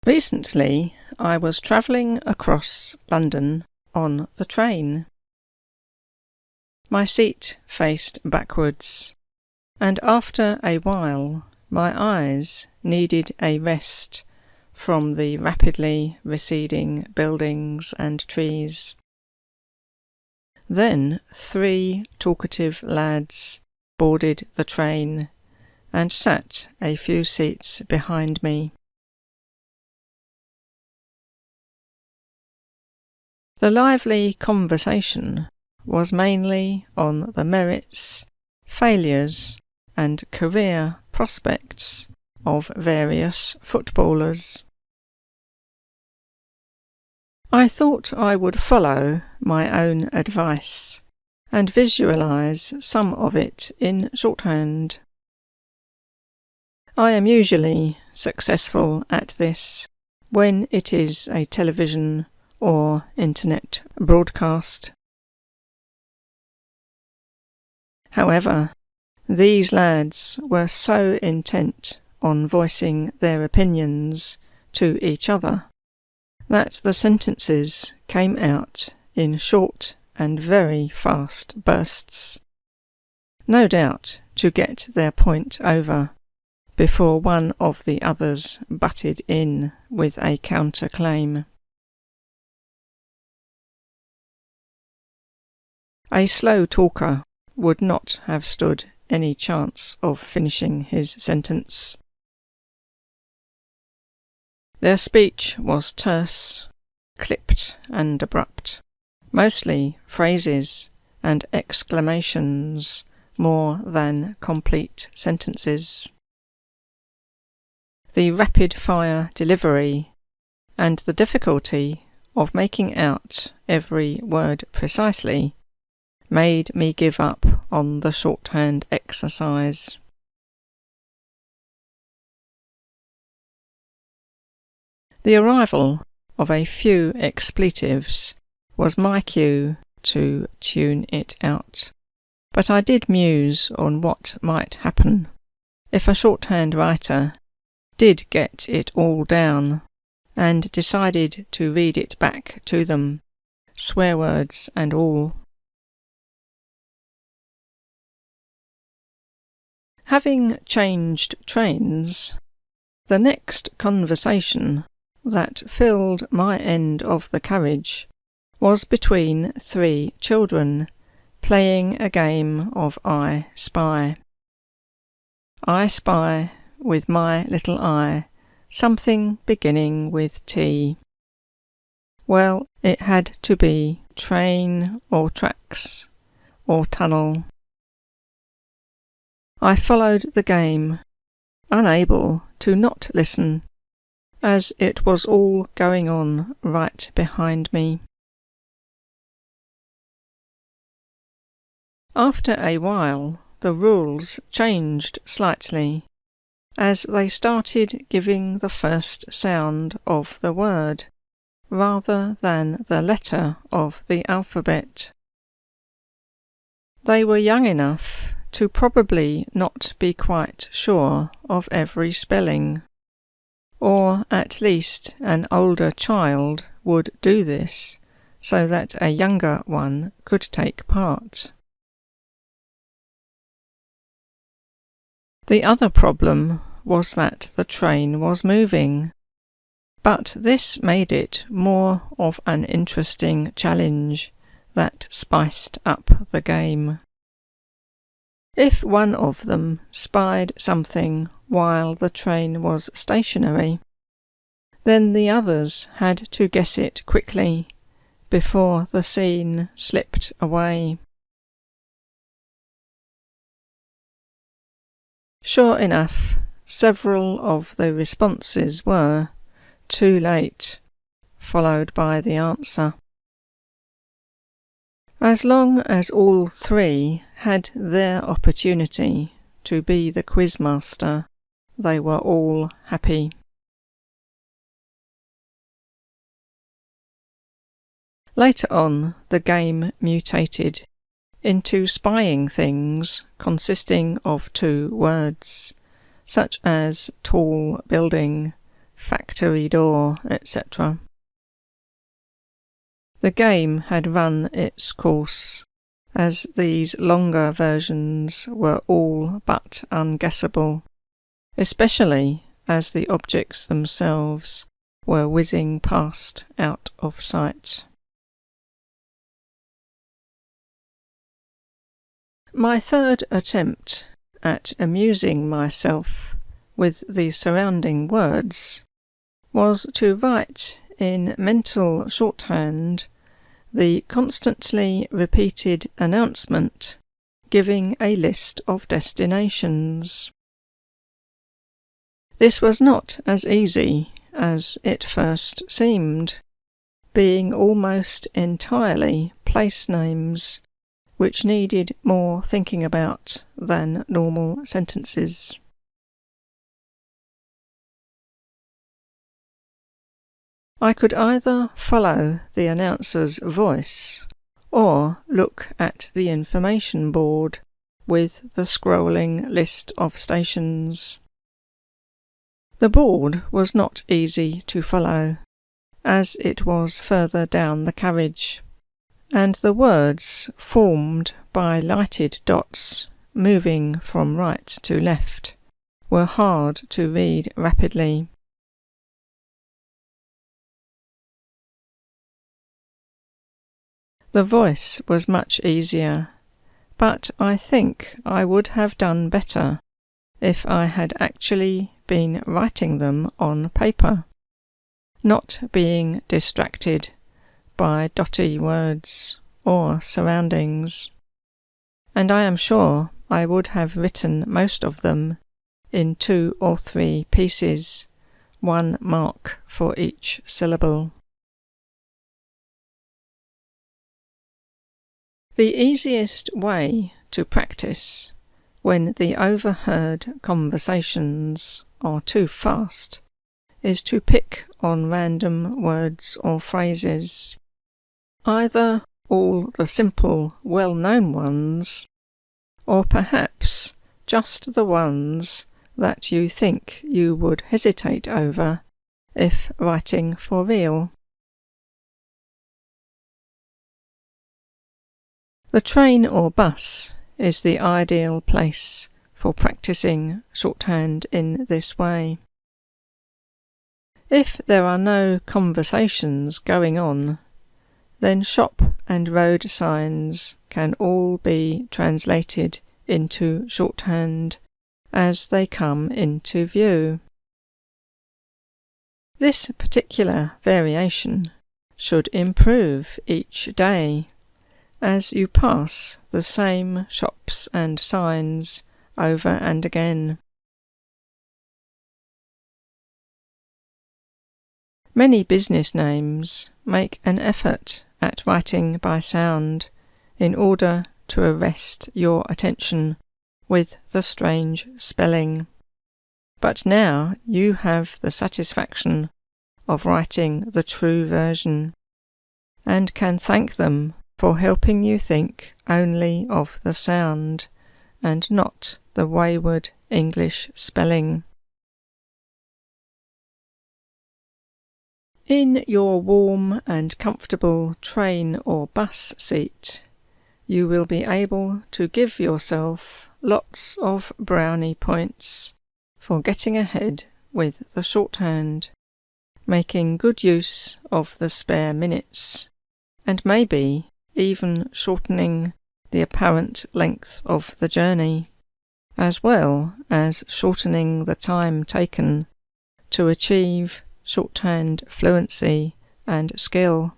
Recently, I was travelling across London on the train. My seat faced backwards, and after a while my eyes needed a rest from the rapidly receding buildings and trees. Then 3 talkative lads boarded the train and sat a few seats behind me. The lively conversation was mainly on the merits, failures, and career prospects of various footballers. I thought I would follow my own advice and visualise some of it in shorthand. I am usually successful at this when it is a television or internet broadcast. However, these lads were so intent on voicing their opinions to each other that the sentences came out in short and very fast bursts, no doubt to get their point over before one of the others butted in with a counter-claim. A slow talker would not have stood any chance of finishing his sentence. Their speech was terse, clipped and abrupt, mostly phrases and exclamations more than complete sentences. The rapid-fire delivery and the difficulty of making out every word precisely made me give up on the shorthand exercise. The arrival of a few expletives was my cue to tune it out, but I did muse on what might happen if a shorthand writer did get it all down and decided to read it back to them, swear words and all. Having changed trains, the next conversation that filled my end of the carriage was between 3 children playing a game of I Spy. I spy with my little eye something beginning with T. Well, it had to be train or tracks or tunnel. I followed the game, unable to not listen, as it was all going on right behind me. After a while, the rules changed slightly, as they started giving the first sound of the word, rather than the letter of the alphabet. They were young enough to probably not be quite sure of every spelling, or at least an older child would do this so that a younger one could take part. The other problem was that the train was moving, but this made it more of an interesting challenge that spiced up the game. If one of them spied something while the train was stationary, then the others had to guess it quickly before the scene slipped away. Sure enough, several of the responses were "too late," followed by the answer. As long as all 3 had their opportunity to be the quizmaster, they were all happy. Later on, the game mutated into spying things consisting of 2 words, such as tall building factory door, etc. The game had run its course, as these longer versions were all but unguessable, especially as the objects themselves were whizzing past out of sight. My third attempt at amusing myself with the surrounding words was to write in mental shorthand the constantly repeated announcement giving a list of destinations. This was not as easy as it first seemed, being almost entirely place names which needed more thinking about than normal sentences. I could either follow the announcer's voice or look at the information board with the scrolling list of stations. The board was not easy to follow, as it was further down the carriage, and the words formed by lighted dots moving from right to left were hard to read rapidly. The voice was much easier, but I think I would have done better if I had actually been writing them on paper, not being distracted by dotty words or surroundings, and I am sure I would have written most of them in 2 or 3 pieces, 1 mark for each syllable. The easiest way to practice when the overheard conversations are too fast is to pick on random words or phrases, either all the simple, well-known ones, or perhaps just the ones that you think you would hesitate over if writing for real. The train or bus is the ideal place for practicing shorthand in this way. If there are no conversations going on, then shop and road signs can all be translated into shorthand as they come into view. This particular variation should improve each day as you pass the same shops and signs over and again. Many business names make an effort at writing by sound in order to arrest your attention with the strange spelling, but now you have the satisfaction of writing the true version, and can thank them for helping you think only of the sound and not the wayward English spelling. In your warm and comfortable train or bus seat, you will be able to give yourself lots of brownie points for getting ahead with the shorthand, making good use of the spare minutes, and maybe even shortening the apparent length of the journey, as well as shortening the time taken to achieve shorthand fluency and skill.